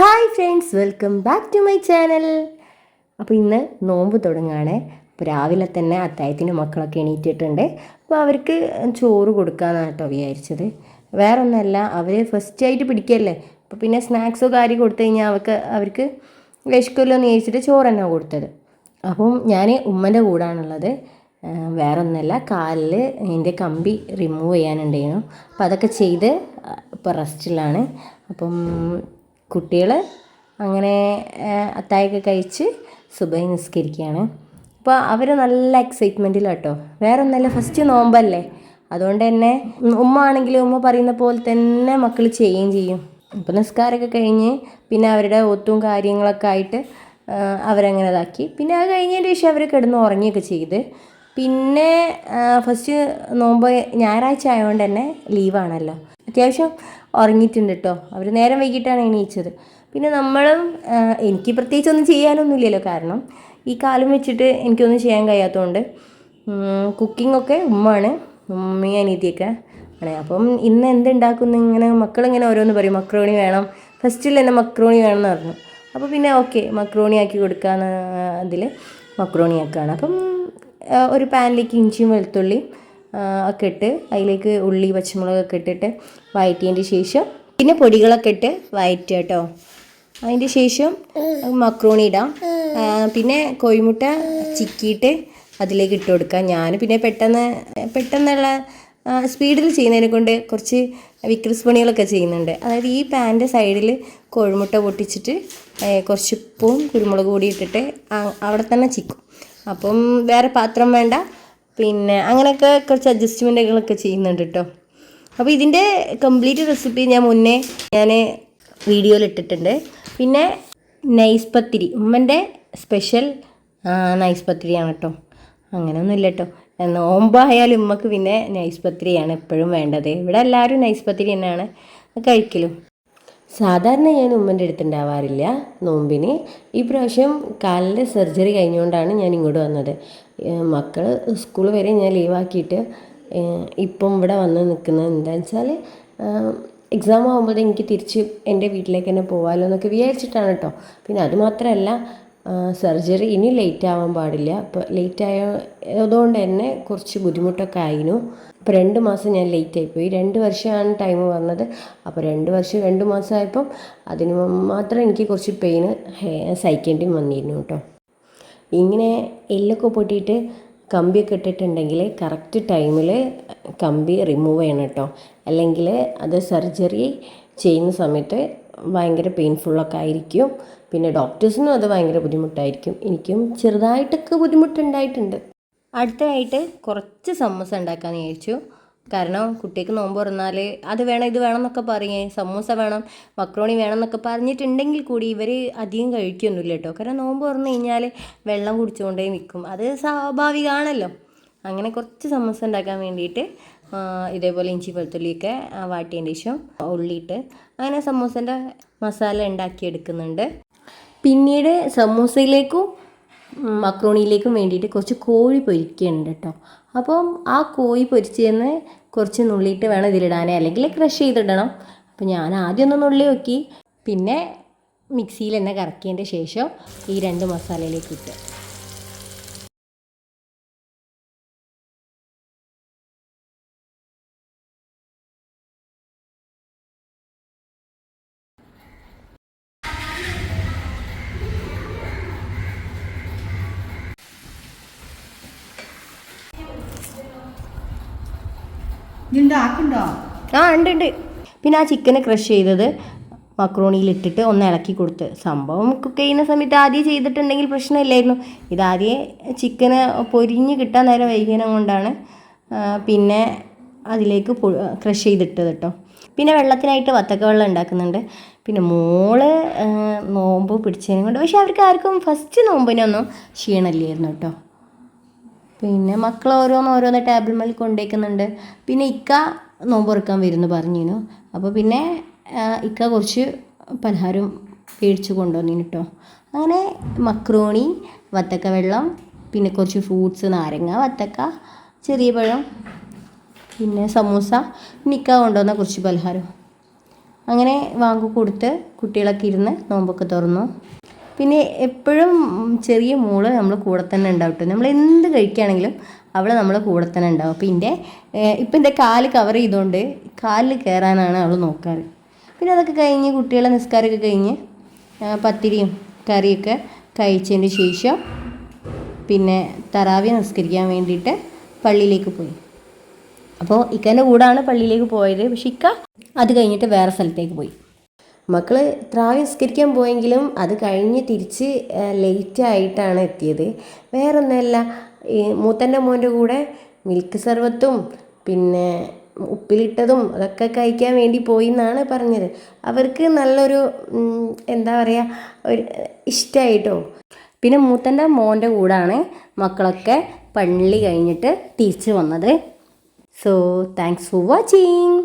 Hi friends, welcome back to my channel. അപ്പോൾ ഇന്ന് നോമ്പ് തുടങ്ങുകയാണ്. അപ്പോൾ രാവിലെ തന്നെ അത്താഴത്തിന് മക്കളൊക്കെ എണീറ്റിട്ടുണ്ട്. അപ്പോൾ അവർക്ക് ചോറ് കൊടുക്കാമെന്നാണ് കേട്ടോ വിചാരിച്ചത്. വേറെ ഒന്നുമല്ല, അവർ ഫസ്റ്റ് ആയിട്ട് പിടിക്കല്ലേ. അപ്പോൾ പിന്നെ സ്നാക്സോ കാര്യം കൊടുത്തു കഴിഞ്ഞാൽ അവർക്ക് വിശക്കുമല്ലോ എന്ന് ചോദിച്ചിട്ട് ചോറ് തന്നെ കൊടുത്തത്. അപ്പം ഞാൻ ഉമ്മൻ്റെ കൂടാണുള്ളത്. വേറെ ഒന്നുമല്ല, കാലിൽ എൻ്റെ കമ്പി റിമൂവ് ചെയ്യാനുണ്ടായിരുന്നു. അപ്പോൾ അതൊക്കെ ചെയ്ത് ഇപ്പോൾ റെസ്റ്റിലാണ്. അപ്പം കുട്ടികൾ അങ്ങനെ അത്താഴമൊക്കെ കഴിച്ച് സുബഹി നിസ്കരിക്കുകയാണ്. അപ്പോൾ അവർ നല്ല എക്സൈറ്റ്മെൻറ്റിലാട്ടോ. വേറെ ഒന്നല്ല, ഫസ്റ്റ് നോമ്പല്ലേ, അതുകൊണ്ട് തന്നെ ഉമ്മ ആണെങ്കിലും ഉമ്മ പറയുന്ന പോലെ തന്നെ മക്കൾ ചെയ്യുകയും ചെയ്യും. ഇപ്പോൾ നിസ്കാരമൊക്കെ കഴിഞ്ഞ് പിന്നെ അവരുടെ ഒത്തും കാര്യങ്ങളൊക്കെ ആയിട്ട് അവരങ്ങനെ ഇതാക്കി. പിന്നെ അത് കഴിഞ്ഞതിന് ശേഷം അവർ കിടന്ന് ഉറങ്ങിയൊക്കെ ചെയ്ത്. പിന്നെ ഫസ്റ്റ് നോമ്പ് ഞായറാഴ്ച ആയതുകൊണ്ട് തന്നെ ലീവാണല്ലോ, അത്യാവശ്യം ഉറങ്ങിയിട്ടുണ്ട് കേട്ടോ. അവർ നേരം വൈകിട്ടാണ് എണീച്ചത്. പിന്നെ നമ്മളും എനിക്ക് പ്രത്യേകിച്ചൊന്നും ചെയ്യാനൊന്നുമില്ലല്ലോ, കാരണം ഈ കാലം വെച്ചിട്ട് എനിക്കൊന്നും ചെയ്യാൻ കഴിയാത്തതുകൊണ്ട് കുക്കിങ്ങൊക്കെ ഉമ്മയാണ്, ഉമ്മയും അനിയത്തിയൊക്കെ ആണ്. അപ്പം ഇന്ന് എന്തുണ്ടാക്കുന്നു, ഇങ്ങനെ മക്കളിങ്ങനെ ഓരോന്ന് പറയും, മക്രോണി വേണം, ഫസ്റ്റിൽ തന്നെ മക്രോണി വേണം എന്ന് പറഞ്ഞു. അപ്പോൾ പിന്നെ ഓക്കെ, മക്രോണി ആക്കി കൊടുക്കാമെന്ന് അതിൽ മക്രോണി ആക്കുകയാണ്. അപ്പം ഒരു പാനിലേക്ക് ഇഞ്ചിയും വെളുത്തുള്ളിയും ഒക്കെ ഇട്ട് അതിലേക്ക് ഉള്ളി പച്ചമുളകൊക്കെ ഇട്ടിട്ട് വഴറ്റിയതിൻ്റെ ശേഷം പിന്നെ പൊടികളൊക്കെ ഇട്ട് വഴറ്റുക കേട്ടോ. അതിൻ്റെ ശേഷം മക്രോണി ഇടാം. പിന്നെ കോഴിമുട്ട ചിക്കിയിട്ട് അതിലേക്ക് ഇട്ട് കൊടുക്കാം. ഞാൻ പിന്നെ പെട്ടെന്നുള്ള സ്പീഡിൽ ചെയ്യുന്നതിനെ കൊണ്ട് കുറച്ച് വിക്രസ് പണികളൊക്കെ ചെയ്യുന്നുണ്ട്. അതായത് ഈ പാൻ്റെ സൈഡിൽ കോഴിമുട്ട പൊട്ടിച്ചിട്ട് കുറച്ച് ഉപ്പും കുരുമുളക് പൊടി ഇട്ടിട്ട് അവിടെ തന്നെ ചിക്കും. അപ്പം വേറെ പാത്രം വേണ്ട, പിന്നെ അങ്ങനെയൊക്കെ കുറച്ച് അഡ്ജസ്റ്റ്മെൻറ്റുകളൊക്കെ ചെയ്യുന്നുണ്ട് കേട്ടോ. അപ്പോൾ ഇതിൻ്റെ കംപ്ലീറ്റ് റെസിപ്പി ഞാൻ മുന്നേ വീഡിയോയിൽ ഇട്ടിട്ടുണ്ട്. പിന്നെ നൈസ് പത്തിരി, ഉമ്മൻ്റെ സ്പെഷ്യൽ നൈസ് പത്തിരിയാണ് കേട്ടോ. അങ്ങനെയൊന്നുമില്ല കേട്ടോ, നോമ്പായാലും ഉമ്മക്ക് പിന്നെ നൈസ് പത്തിരിയാണ് എപ്പോഴും വേണ്ടത്. ഇവിടെ എല്ലാവരും നൈസ് പത്തിരി തന്നെയാണ് കഴിക്കലും. സാധാരണ ഞാൻ ഉമ്മൻ്റെ അടുത്തുണ്ടാവാറില്ല നോമ്പിന്. ഈ പ്രാവശ്യം കാലിൻ്റെ സർജറി കഴിഞ്ഞുകൊണ്ടാണ് ഞാൻ ഇങ്ങോട്ട് വന്നത്. മക്കൾ സ്കൂൾ വരെ ഞാൻ ലീവാക്കിയിട്ട് ഇപ്പം ഇവിടെ വന്ന് നിൽക്കുന്നത് എന്താണെന്ന് വെച്ചാൽ എക്സാം ആകുമ്പോൾ എനിക്ക് തിരിച്ച് എൻ്റെ വീട്ടിലേക്ക് തന്നെ പോകാമല്ലോ എന്നൊക്കെ വിചാരിച്ചിട്ടാണ് കേട്ടോ. പിന്നെ അതുമാത്രമല്ല, സർജറി ഇനി ലേറ്റ് ആവാൻ പാടില്ല. അപ്പോൾ ലേറ്റ് ആയതുകൊണ്ട് തന്നെ കുറച്ച് ബുദ്ധിമുട്ടൊക്കെ ആയിരുന്നു. അപ്പോൾ 2 മാസം ഞാൻ ലേറ്റായിപ്പോയി. 2 വർഷമാണ് ടൈം വന്നത്. അപ്പോൾ 2 വർഷം 2 മാസമായപ്പം അതിന് മാത്രം എനിക്ക് കുറച്ച് പെയിന് സഹിക്കേണ്ടി വന്നിരുന്നു കേട്ടോ. ഇങ്ങനെ എല്ലൊക്കെ പൊട്ടിയിട്ട് കമ്പിയൊക്കെ ഇട്ടിട്ടുണ്ടെങ്കിൽ കറക്റ്റ് ടൈമിൽ കമ്പി റിമൂവ് ചെയ്യണം കേട്ടോ. അല്ലെങ്കിൽ അത് സർജറി ചെയ്യുന്ന സമയത്ത് ഭയങ്കര പെയിൻഫുള്ളൊക്കെ ആയിരിക്കും. പിന്നെ ഡോക്ടേഴ്സിനും അത് ഭയങ്കര ബുദ്ധിമുട്ടായിരിക്കും. എനിക്കും ചെറുതായിട്ടൊക്കെ ബുദ്ധിമുട്ടുണ്ടായിട്ടുണ്ട്. അടുത്തതായിട്ട് കുറച്ച് സമൂസ ഉണ്ടാക്കാമെന്ന് വിചാരിച്ചു. കാരണം കുട്ടിക്ക് നോമ്പ് തുറന്നാൽ അത് വേണം ഇത് വേണം എന്നൊക്കെ പറയേ, സമൂസ വേണം മക്രോണി വേണം എന്നൊക്കെ പറഞ്ഞിട്ടുണ്ടെങ്കിൽ കൂടി ഇവർ അധികം കഴിക്കൊന്നുമില്ല കേട്ടോ. കാരണം നോമ്പ് തുറന്നു കഴിഞ്ഞാൽ വെള്ളം കുടിച്ചുകൊണ്ടേ നിൽക്കും, അത് സ്വാഭാവികമാണല്ലോ. അങ്ങനെ കുറച്ച് സമൂസ ഉണ്ടാക്കാൻ വേണ്ടിയിട്ട് ഇതേപോലെ ഇഞ്ചി വെളുത്തുള്ളിയൊക്കെ വാട്ടിയതിന് ശേഷം ഉള്ളിയിട്ട് അങ്ങനെ സമൂസൻ്റെ മസാല ഉണ്ടാക്കിയെടുക്കുന്നുണ്ട്. പിന്നീട് സമൂസയിലേക്കും മക്രോണിയിലേക്കും വേണ്ടിയിട്ട് കുറച്ച് കോഴി പൊരിക്കുന്നുണ്ട് കേട്ടോ. അപ്പം ആ കോഴി പൊരിച്ചെന്ന് കുറച്ച് നുള്ളിയിട്ട് വേണം ഇതിലിടാനേ, അല്ലെങ്കിൽ ക്രഷ് ചെയ്തിടണം. അപ്പോൾ ഞാൻ ആദ്യം ഒന്ന് നുള്ളി നോക്കി, പിന്നെ മിക്സിയിൽ തന്നെ കറക്കിയതിൻ്റെ ശേഷം ഈ 2 മസാലയിലേക്ക് ഇട്ട് ഉണ്ട്. പിന്നെ ആ ചിക്കന് ക്രഷ് ചെയ്തത് മക്രോണിയിലിട്ടിട്ട് ഒന്ന് ഇളക്കി കൊടുത്ത്. സംഭവം കുക്ക് ചെയ്യുന്ന സമയത്ത് ആദ്യം ചെയ്തിട്ടുണ്ടെങ്കിൽ പ്രശ്നമില്ലായിരുന്നു. ഇതാദ്യം ചിക്കന് പൊരിഞ്ഞ് കിട്ടാൻ നേരം വൈകുന്നേരം കൊണ്ടാണ് പിന്നെ അതിലേക്ക് ക്രഷ് ചെയ്തിട്ടത് കേട്ടോ. പിന്നെ വെള്ളത്തിനായിട്ട് വത്തക്ക വെള്ളം ഉണ്ടാക്കുന്നുണ്ട്. പിന്നെ മോള് നോമ്പ് പിടിച്ചതിനെ കൊണ്ട്, പക്ഷെ അവർക്ക് ആർക്കും ഫസ്റ്റ് നോമ്പിനൊന്നും ക്ഷീണമില്ലായിരുന്നു കേട്ടോ. പിന്നെ മക്കൾ ഓരോന്ന് ടേബിൾ മേൽ കൊണ്ടുവയ്ക്കുന്നുണ്ട്. പിന്നെ ഇക്ക നോമ്പ് തുറക്കാൻ വരുന്നു പറഞ്ഞിരുന്നു. അപ്പോൾ പിന്നെ ഇക്ക കുറച്ച് പലഹാരം മേടിച്ച് കൊണ്ടുവന്നിരുന്നു കേട്ടോ. അങ്ങനെ മക്രോണി, വത്തക്ക വെള്ളം, പിന്നെ കുറച്ച് ഫ്രൂട്ട്സ്, നാരങ്ങ, വത്തക്ക, ചെറിയ പഴം, പിന്നെ സമൂസ, പിന്നെ ഇക്ക കൊണ്ടുവന്ന കുറച്ച് പലഹാരം, അങ്ങനെ വാങ്ങി കൊടുത്ത് കുട്ടികളൊക്കെ ഇരുന്ന് നോമ്പൊക്കെ തുറന്നു. പിന്നെ എപ്പോഴും ചെറിയ മോള് നമ്മൾ കൂടെ തന്നെ ഉണ്ടാവും കേട്ടോ. നമ്മൾ എന്ത് കഴിക്കുകയാണെങ്കിലും അവൾ നമ്മളെ കൂടെ തന്നെ ഉണ്ടാവും. അപ്പോൾ ഇപ്പം എൻ്റെ കാല് കവർ ചെയ്തുകൊണ്ട് കാലിൽ കയറാനാണ് അവൾ നോക്കാറ്. പിന്നെ അതൊക്കെ കഴിഞ്ഞ് കുട്ടികളെ നിസ്കാരമൊക്കെ കഴിഞ്ഞ് പത്തിരിയും കറിയൊക്കെ കഴിച്ചതിന് ശേഷം പിന്നെ തറാവി നിസ്കരിക്കാൻ വേണ്ടിയിട്ട് പള്ളിയിലേക്ക് പോയി. അപ്പോൾ ഇക്കൻ്റെ കൂടാണ് പള്ളിയിലേക്ക് പോയത്. പക്ഷെ ഇക്ക അത് കഴിഞ്ഞിട്ട് വേറെ സ്ഥലത്തേക്ക് പോയി. മക്കൾ തറാവി നിസ്കരിക്കാൻ പോയെങ്കിലും അത് കഴിഞ്ഞ് തിരിച്ച് ലേറ്റായിട്ടാണ് എത്തിയത്. വേറൊന്നുമല്ല, മൂത്തൻ്റെ മോൻ്റെ കൂടെ മിൽക്ക് സർവത്തും പിന്നെ ഉപ്പിലിട്ടതും അതൊക്കെ കഴിക്കാൻ വേണ്ടി പോയി എന്നാണ് പറഞ്ഞത്. അവർക്ക് നല്ലൊരു എന്താ പറയുക, ഒരു ഇഷ്ടമായിട്ടോ. പിന്നെ മൂത്തൻ്റെ മോൻ്റെ കൂടാണ് മക്കളൊക്കെ പള്ളി കഴിഞ്ഞിട്ട് തിരിച്ച് വന്നത്. So thanks for watching.